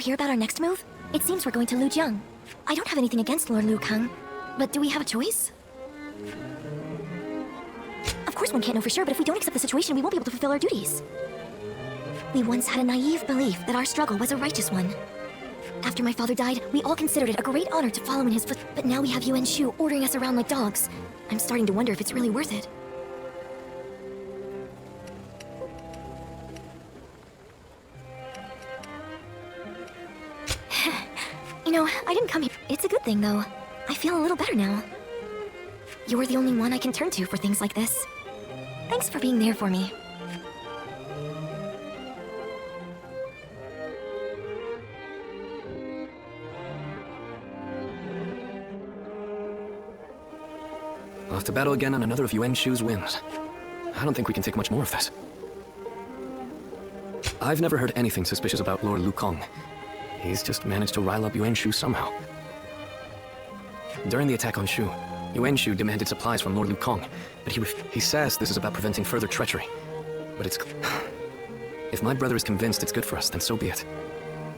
hear about our next move? It seems we're going to Lujiang. I don't have anything against Lord Liu Kang, but do we have a choice? Of course one can't know for sure, but if we don't accept the situation, we won't be able to fulfill our duties. We once had a naive belief that our struggle was a righteous one. After my father died, we all considered it a great honor to follow in his foot, but now we have Yuan Shu ordering us around like dogs. I'm starting to wonder if it's really worth it. You know, I didn't come here. It's a good thing, though. I feel a little better now. You're the only one I can turn to for things like this. Thanks for being there for me. We'll have to battle again on another of Yuan Shu's whims. I don't think we can take much more of this. I've never heard anything suspicious about Lord Liu Kang. He's just managed to rile up Yuan Shu somehow. During the attack on Shu, Yuan Shu demanded supplies from Lord Liu Kang, but he says this is about preventing further treachery. But it's... If my brother is convinced it's good for us, then so be it.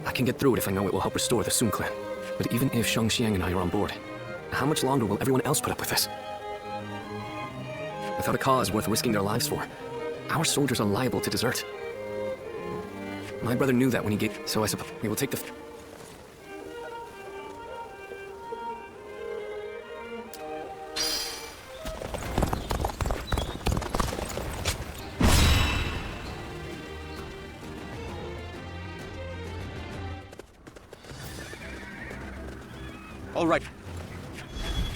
I can get through it if I know it will help restore the Sun clan. But even if Shang Xiang and I are on board, how much longer will everyone else put up with this? Without a cause worth risking their lives for, our soldiers are liable to desert. My brother knew that when he gave... So I suppose we will take the... All right.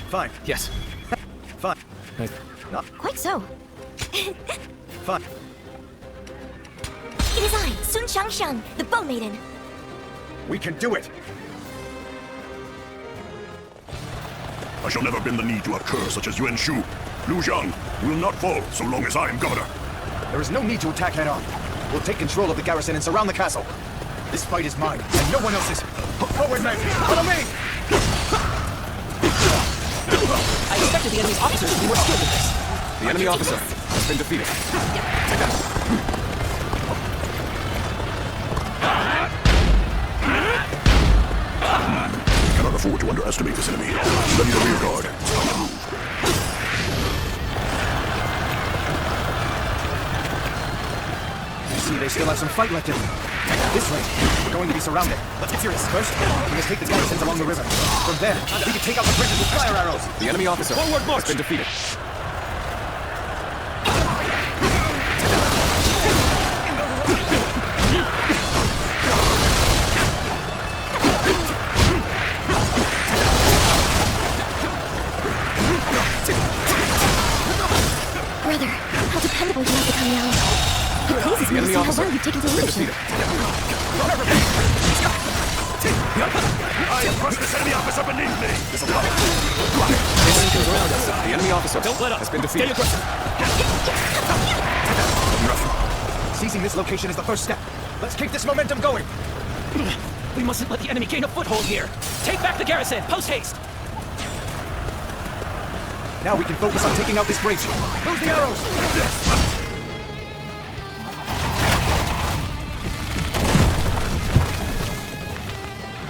Fine. Yes. Fine. Not quite so. Fine. It is I, Sun Shangxiang, the Bow Maiden. We can do it. I shall never bend the knee to a cur such as Yuan Shu. Lujiang will not fall so long as I am governor. There is no need to attack head on. We'll take control of the garrison and surround the castle. This fight is mine, and no one else's. Forward, men! Follow me! I expected the enemy's officers to be more skilled at this. The enemy officer has been defeated. Take that. We cannot afford to underestimate this enemy. Ready the rear guard. You see, they still have some fight left in them. This way, we're going to be surrounded. Let's get serious. First, we must take the garrisons along the river. From there, we can take out the bridges with fire arrows. The enemy officer has been defeated. Brother, how dependable you have become now. It pleases me to see how well you've taken to leadership. I have crushed this enemy officer beneath me. This is love. Around us. The enemy officer has been defeated. Seizing this location is the first step. Let's keep this momentum going. We mustn't let the enemy gain a foothold here. Take back the garrison, post haste. Now we can focus on taking out this breach. Move the arrows!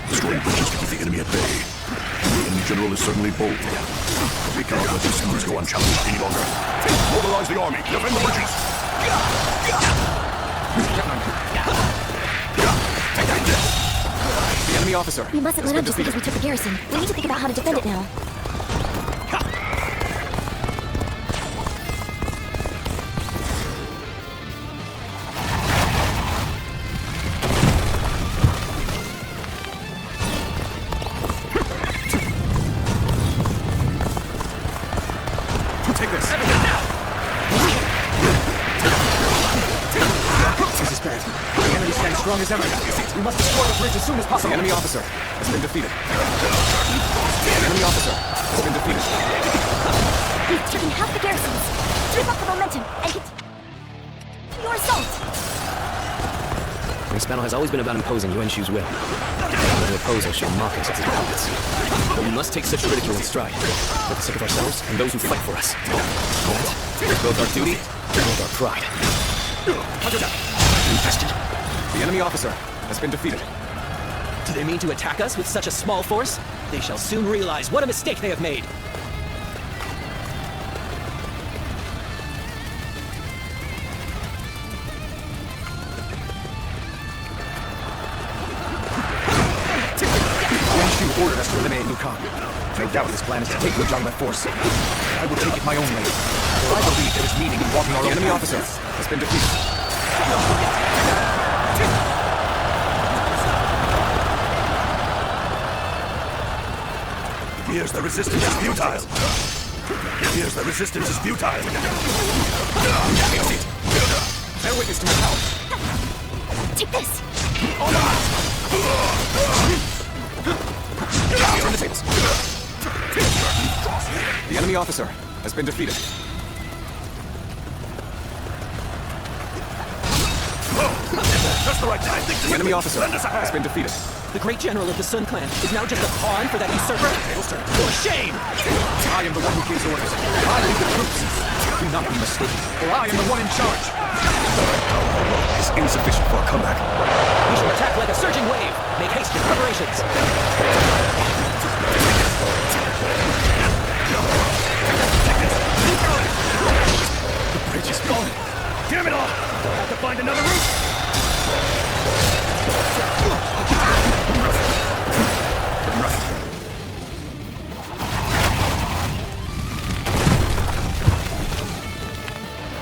Destroying bridges to keep the enemy at bay. The enemy general is certainly bold. We cannot let these schemes go unchallenged any longer. Mobilize the army. Defend the bridges. The enemy officer. We mustn't let up just because we took the garrison. We need to think about how to defend it now. Take this. This is bad. The enemy stands strong as ever. We must destroy the bridge as soon as possible. The enemy officer has been defeated. The enemy officer has been defeated. We've taken half the garrisons. Keep up the momentum and get your assault. This battle has always been about imposing Yuan Shu's will. When we oppose, shall mock us as his puppets. But we must take such ridicule in stride, for the sake of ourselves and those who fight for us. That is both our duty and our pride. Infested. The enemy officer has been defeated. Do they mean to attack us with such a small force? They shall soon realize what a mistake they have made. Yuan ordered us to eliminate Liu Kang. No doubt his plan is to take Wuchang by force. I will take it my own way. I believe there is meaning in walking our own. Enemy officer has been defeated. Here's the resistance is futile. Here's the resistance is futile. Bear witness to my power. Take this! Turn the tables. The enemy officer has been defeated. Just the right time. The enemy officer has been defeated. The great general of the Sun Clan is now just a pawn for that usurper? For shame! I am the one who gives orders. I lead the troops. Do not be mistaken, for I am the one in charge. It's insufficient for a comeback. We shall attack like a surging wave. Make haste with preparations. The bridge is gone. Damn it all! Have to find another route.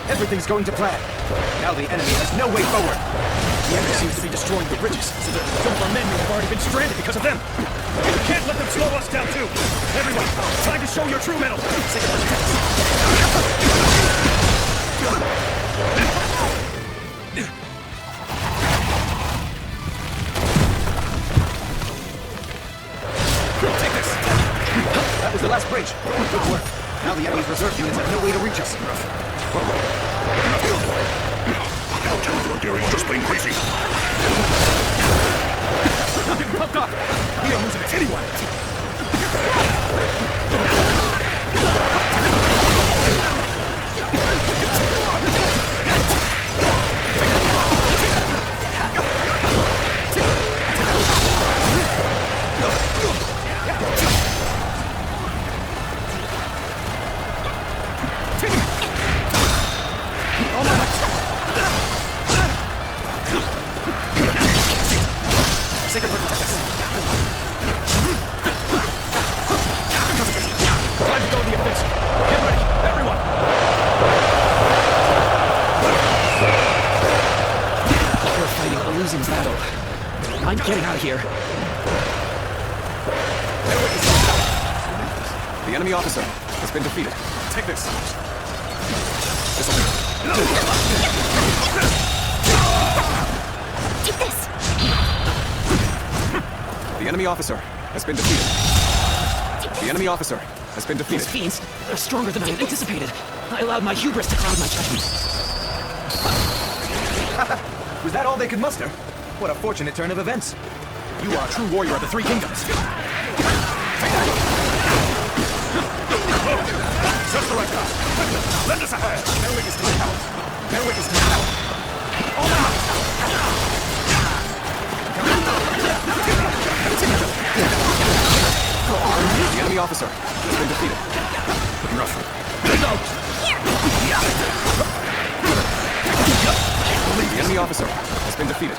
Everything's going to plan. Now the enemy has no way forward. The enemy seems to be destroying the bridges, so that some of our men may have already been stranded because of them. You can't let them slow us down too. Everyone, time to show your true mettle. Take this. That was the last bridge. Good work. Now the enemy's reserve units have no way to reach us. I'll tell you, Darius, just plain crazy. I'm getting pumped up. We don't lose it to anyone. I'm getting out of here. The enemy officer has been defeated. Take this. Take this! The enemy officer has been defeated. The enemy officer has been defeated. These fiends are stronger than I had anticipated. I allowed my hubris to cloud my judgment. Was that all they could muster? What a fortunate turn of events. You are a true warrior of the Three Kingdoms. Just the right time. Lend us a hand. Bear witness to my power. Bear witness to my power. The enemy officer has been defeated. The enemy officer has been defeated.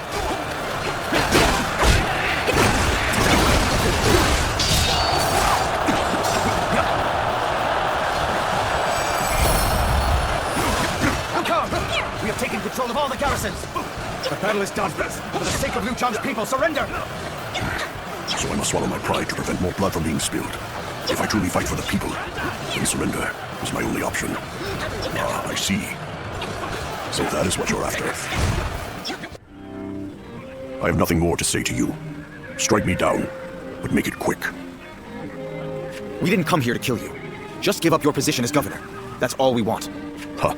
We have taken control of all the garrisons. The battle is done. For the sake of Liu Chang's people, surrender! So I must swallow my pride to prevent more blood from being spilled. If I truly fight for the people, then surrender is my only option. Ah, I see. So that is what you're after. I have nothing more to say to you. Strike me down, but make it quick. We didn't come here to kill you. Just give up your position as governor. That's all we want. Huh.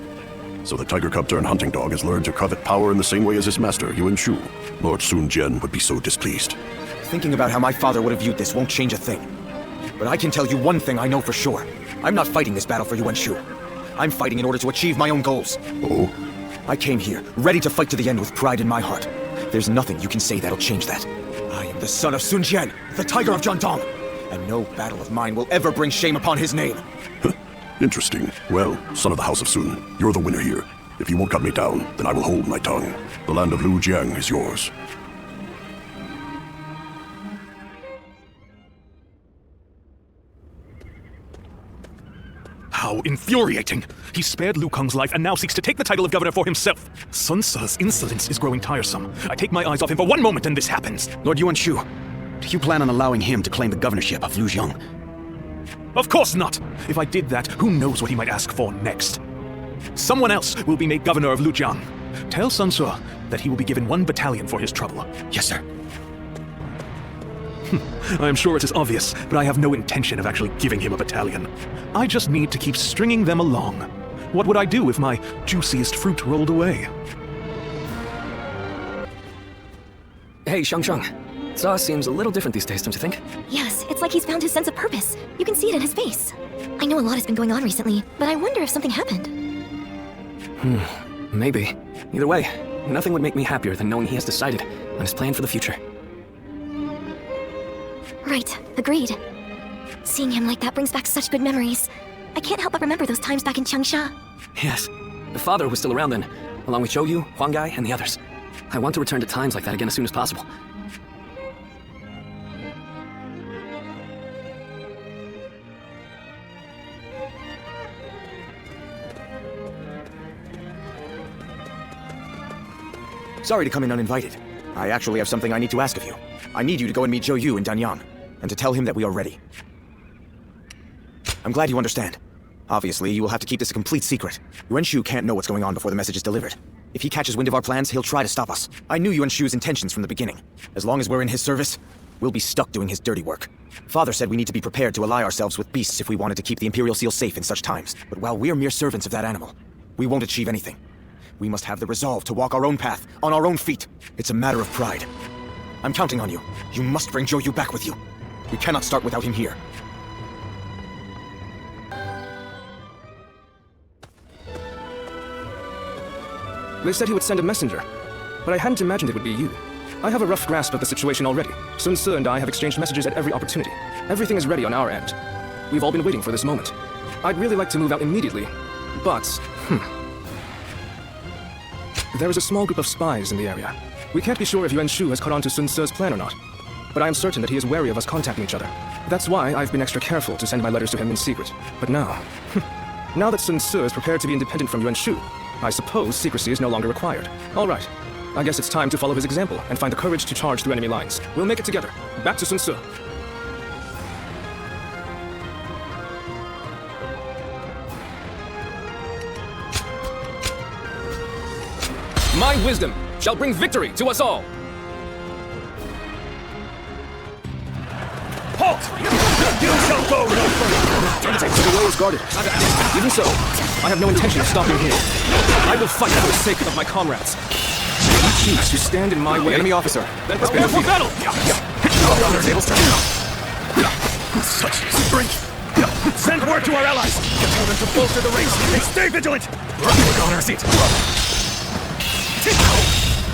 So the tiger cub turned hunting dog has learned to covet power in the same way as his master, Yuan Shu. Lord Sun Jian would be so displeased. Thinking about how my father would have viewed this won't change a thing. But I can tell you one thing I know for sure. I'm not fighting this battle for Yuan Shu. I'm fighting in order to achieve my own goals. Oh? I came here, ready to fight to the end with pride in my heart. There's nothing you can say that'll change that. I am the the son of Sun Jian, the Tiger of Jiangdong. And no battle of mine will ever bring shame upon his name. Interesting. Well, son of the House of Sun, you're the winner here. If you won't cut me down, then I will hold my tongue. The land of Lu Jiang is yours. How infuriating! He spared Liu Kang's life and now seeks to take the title of governor for himself. Sun Ce's insolence is growing tiresome. I take my eyes off him for one moment and this happens. Lord Yuan Shu, do you plan on allowing him to claim the governorship of Lujiang? Of course not! If I did that, who knows what he might ask for next? Someone else will be made governor of Lujiang. Tell Sun Ce that he will be given 1 battalion for his trouble. Yes, sir. I am sure it is obvious, but I have no intention of actually giving him a battalion. I just need to keep stringing them along. What would I do if my juiciest fruit rolled away? Hey, Shang. Za seems a little different these days, don't you think? Yes, it's like he's found his sense of purpose. You can see it in his face. I know a lot has been going on recently, but I wonder if something happened. Maybe. Either way, nothing would make me happier than knowing he has decided on his plan for the future. Right, agreed. Seeing him like that brings back such good memories. I can't help but remember those times back in Changsha. Yes. The father was still around then, along with Zhou Yu, Huang Gai, and the others. I want to return to times like that again as soon as possible. Sorry to come in uninvited. I actually have something I need to ask of you. I need you to go and meet Zhou Yu in Danyang, and to tell him that we are ready. I'm glad you understand. Obviously, you will have to keep this a complete secret. Yuan Shu can't know what's going on before the message is delivered. If he catches wind of our plans, he'll try to stop us. I knew Yuan Shu's intentions from the beginning. As long as we're in his service, we'll be stuck doing his dirty work. Father said we need to be prepared to ally ourselves with beasts if we wanted to keep the Imperial Seal safe in such times. But while we're mere servants of that animal, we won't achieve anything. We must have the resolve to walk our own path, on our own feet. It's a matter of pride. I'm counting on you. You must bring Zhou Yu back with you. We cannot start without him here. They said he would send a messenger, but I hadn't imagined it would be you. I have a rough grasp of the situation already. Sun Ce and I have exchanged messages at every opportunity. Everything is ready on our end. We've all been waiting for this moment. I'd really like to move out immediately, but... There is a small group of spies in the area. We can't be sure if Yuan Shu has caught on to Sun Ce's plan or not, but I am certain that he is wary of us contacting each other. That's why I've been extra careful to send my letters to him in secret. But now... now that Sun Ce is prepared to be independent from Yuan Shu, I suppose secrecy is no longer required. All right. I guess it's time to follow his example and find the courage to charge through enemy lines. We'll make it together. Back to Sun Ce. My wisdom shall bring victory to us all! Halt! You shall go no further! The way is guarded. Even so, I have no intention of stopping here. I will fight for the sake of my comrades. If you choose to stand in my way... Enemy officer. Then prepare for battle! Such strength! Send word to our allies! Tell them to bolster the ranks and stay vigilant! We're on our seat.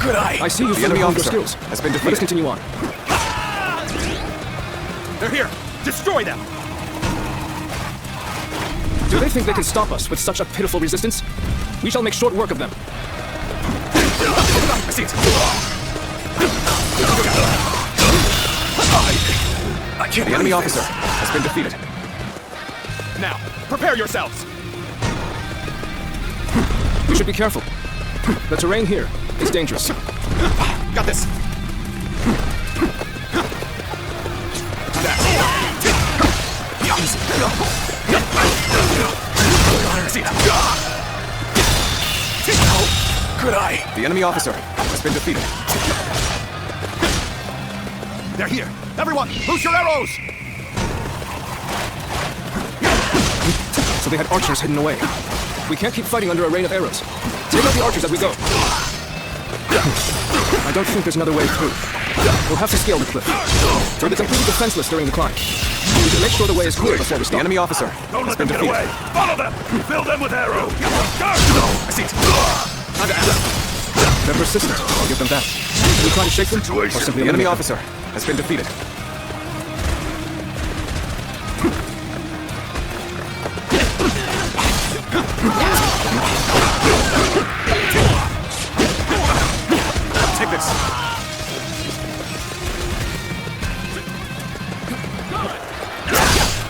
Good eye! I see you The enemy your officer skills. has been Let us defeated. continue on. They're here! Destroy them! Do they think they can stop us with such a pitiful resistance? We shall make short work of them. I see it! I can't The enemy believe officer this. has been defeated. Now, prepare yourselves! We should be careful. The terrain here is dangerous. Got this! Good eye. The enemy officer has been defeated. They're here! Everyone, loose your arrows! So they had archers hidden away. We can't keep fighting under a rain of arrows. Take out the archers as we go. I don't think there's another way through. We'll have to scale the cliff. We'll be completely defenseless during the climb. We can make sure the way is clear before we The stop. enemy officer has been defeated. Follow them. Fill them with arrows. I see it. They're persistent. I'll give them that. Will we try to shake them? Or simply The enemy eliminate them? officer has been defeated. Take this.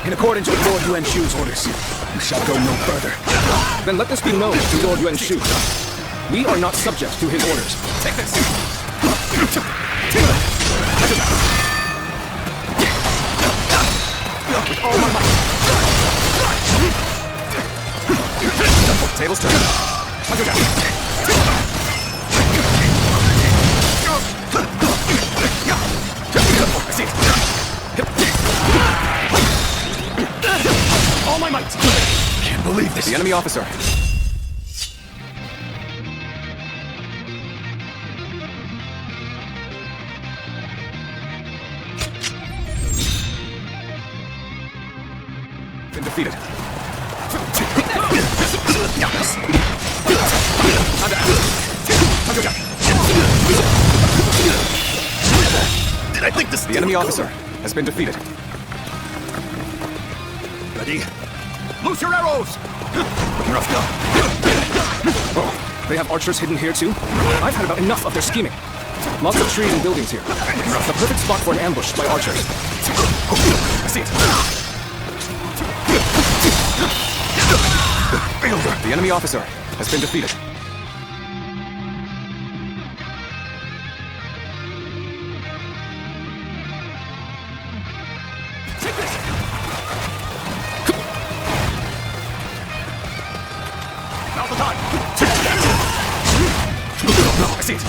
In accordance with Lord Yuan Shu's orders, you shall go no further. Then let this be known to Lord Yuan Shu. We are not subject to his orders. Take this. With all my might. Tables turn. I see it. All my might. Can't believe this. The enemy officer. Been defeated. Did I think this? The enemy officer has been defeated. Ready? Loose your arrows! Rough go. Oh, they have archers hidden here too? I've had about enough of their scheming. Lots of trees and buildings here. The perfect spot for an ambush by archers. I see it. The enemy officer has been defeated. Take this! Now's the time. I see it.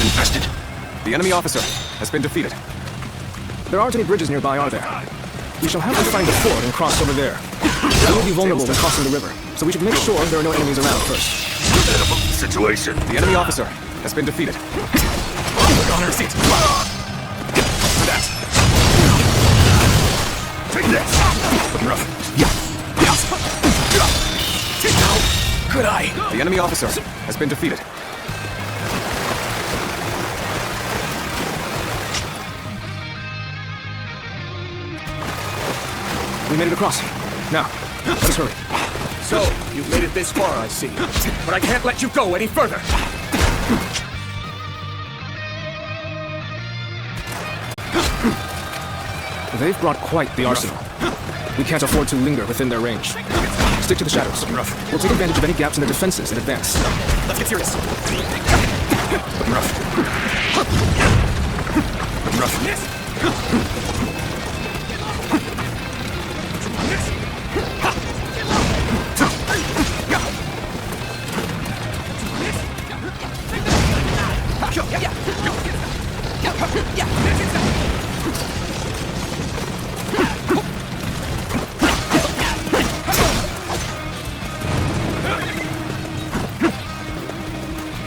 Infested. The enemy officer has been defeated. There aren't any bridges nearby, are there? We shall have to find a ford and cross over there. We will be vulnerable when crossing the river, so we should make sure there are no enemies around first. Situation. The enemy officer has been defeated. On her seat. That. Take this. Looking rough. Good eye. The enemy officer has been defeated. We made it across. Now, let us hurry. So, you've made it this far, I see. But I can't let you go any further. They've brought quite the arsenal. We can't afford to linger within their range. Stick to the shadows. We'll take advantage of any gaps in their defenses in advance. Let's get serious.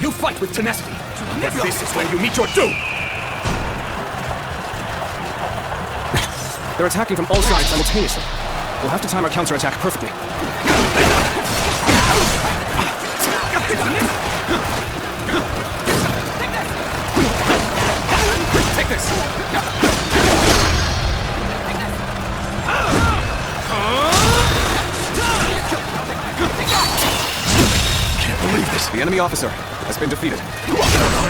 You fight with tenacity. But this is when you meet your doom. They're attacking from all sides simultaneously. We'll have to time our counterattack perfectly. Take this. Can't believe this. The enemy officer has been defeated.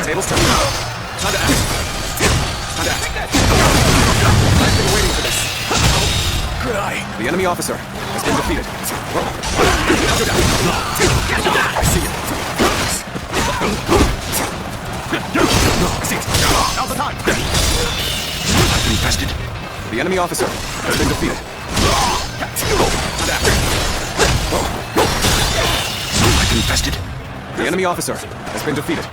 Tables turn. Time to act. Time to act. I've been waiting for this. Good eye. The enemy officer has been defeated. I see it. I see it. Now's the time. Infested. The enemy officer has been defeated. Infested. The enemy officer has been defeated.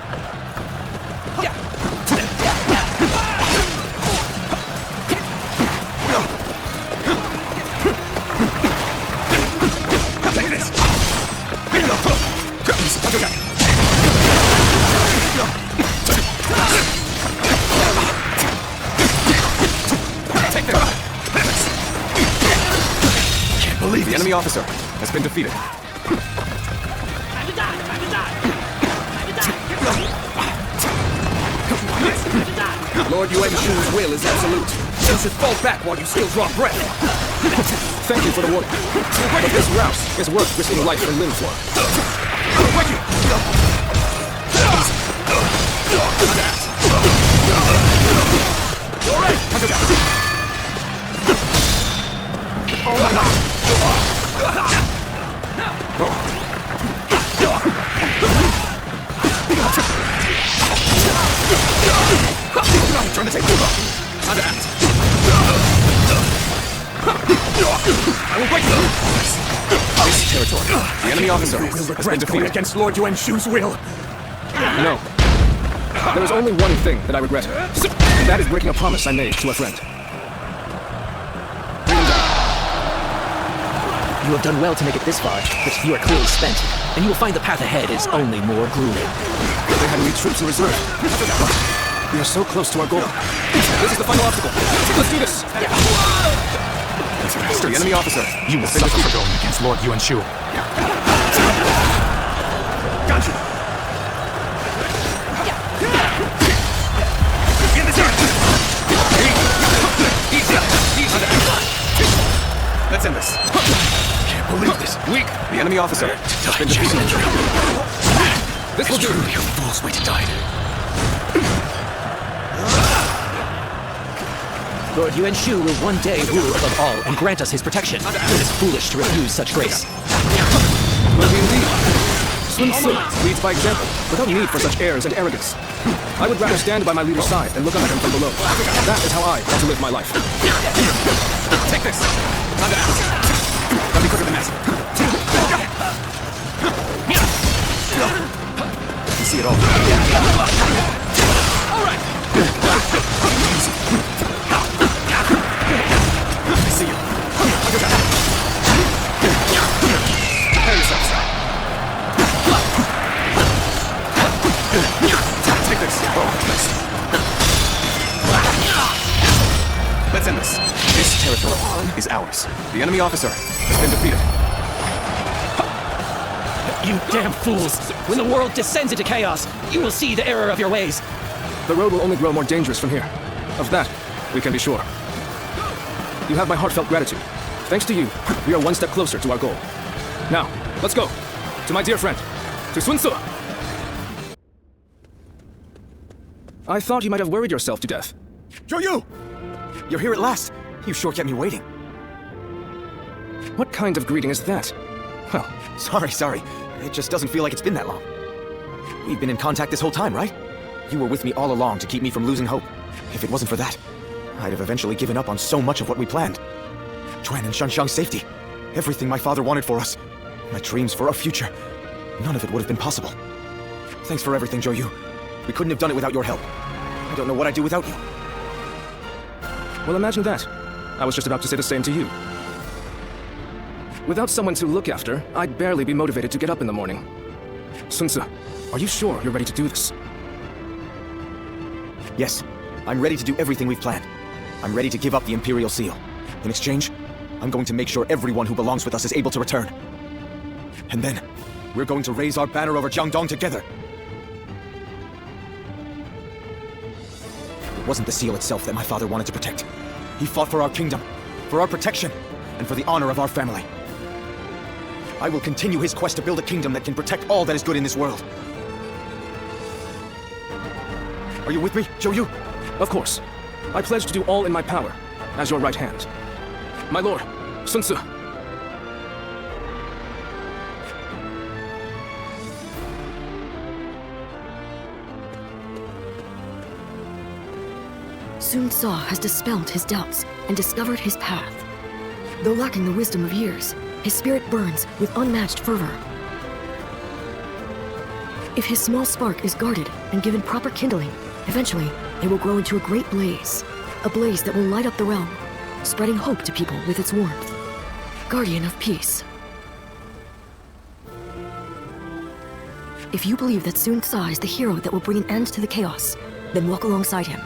enemy officer has been defeated. Lord Yuan-Shu's will is absolute. You should fall back while you still draw breath. Thank you for the warning. But this rouse is worth risking life and limb for. Turn the table. Time to act. I will break you. This territory. The enemy officer has been defeated against Lord Yuan-Shu's will. No. There is only one thing that I regret. And that is breaking a promise I made to a friend. You have done well to make it this far, but you are clearly spent, and you will find the path ahead is only more grueling. They had any troops in reserve. We are so close to our goal. This is the final obstacle. Let's do this! The enemy officer. You will suffer for going against Lord Yuan-Shu. Got you! Let's end this. Can't believe this. Weak. The enemy officer has been defeated. This will do. Truly a fool's way to die. Lord Yuan-Shu will one day rule above all and grant us his protection. It is foolish to refuse such grace. But we lead. Sun Tzu leads by example, without need for such airs and arrogance. I would rather stand by my leader's side and look up at him from below. That is how I want to live my life. Take this. Time to act. Gotta be quicker than that. You see it all. All right. I see you. Prepare yourselves. Take this. Let's end this. This territory is ours. The enemy officer has been defeated. You damn fools! When the world descends into chaos, you will see the error of your ways. The road will only grow more dangerous from here. Of that, we can be sure. You have my heartfelt gratitude. Thanks to you, we are one step closer to our goal. Now, let's go. To my dear friend, to Sun Tzu. I thought you might have worried yourself to death. Zhou! You're here at last. You sure kept me waiting. What kind of greeting is that? Well, Sorry. It just doesn't feel like it's been that long. We've been in contact this whole time, right? You were with me all along to keep me from losing hope. If it wasn't for that, I'd have eventually given up on so much of what we planned. Juan and Shanxiang's safety. Everything my father wanted for us. My dreams for our future. None of it would have been possible. Thanks for everything, Zhou. We couldn't have done it without your help. I don't know what I'd do without you. well, imagine that. I was just about to say the same to you. Without someone to look after, I'd barely be motivated to get up in the morning. Sun Tzu, are you sure you're ready to do this? Yes, I'm ready to do everything we've planned. I'm ready to give up the Imperial Seal. In exchange, I'm going to make sure everyone who belongs with us is able to return. And then, we're going to raise our banner over Jiangdong together. It wasn't the seal itself that my father wanted to protect. He fought for our kingdom, for our protection, and for the honor of our family. I will continue his quest to build a kingdom that can protect all that is good in this world. Are you with me, Zhou? Of course. I pledge to do all in my power, as your right hand. My lord, Sun Tzu. Sun Tzu has dispelled his doubts and discovered his path. Though lacking the wisdom of years, his spirit burns with unmatched fervor. If his small spark is guarded and given proper kindling, eventually it will grow into a great blaze. A blaze that will light up the realm, spreading hope to people with its warmth. Guardian of peace. If you believe that Sun Tzu is the hero that will bring an end to the chaos, then walk alongside him.